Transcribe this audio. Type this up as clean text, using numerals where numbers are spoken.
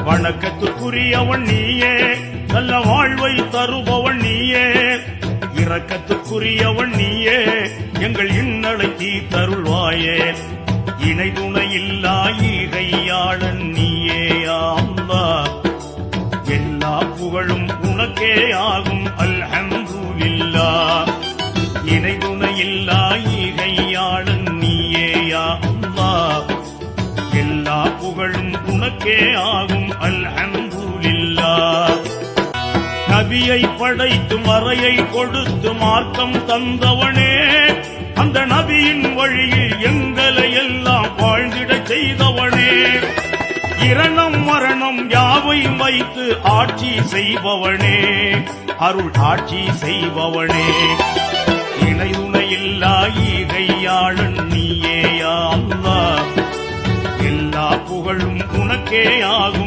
வணக்கத்துக்குரியவன் நீயே, நல்ல வாழ்வை தருபவன் நீயே, இரக்கத்துக்குரியவன் நீயே, எங்கள் இன்னலை தீர்த்தருள்வாயே. இணை துணையில்லா ஈகையாளன் நீயே அல்லாஹ், எல்லா புகழும் உனக்கே ஆகும் அல்ஹம்துலில்லாஹ். இணை துணையில்லா ஈகையாளன் நீயே அல்லாஹ், எல்லா புகழும் உனக்கே ஆகும் அல்ஹம்துலில்லாஹ். நபியை படைத்து மறையை கொடுத்து மார்க்கம் தந்தவனே, அந்த நபியின் வழியில் எங்களை எல்லாம் வாழ்ந்திடச் செய்தவனே, இரணம் மரணம் யாவை வைத்து ஆட்சி செய்பவனே, அருள் ஆட்சி செய்பவனே. இணை துணையில்லா ஈகையாளன் நீயே அல்லாஹ், எல்லா புகழும் உனக்கே ஆகும்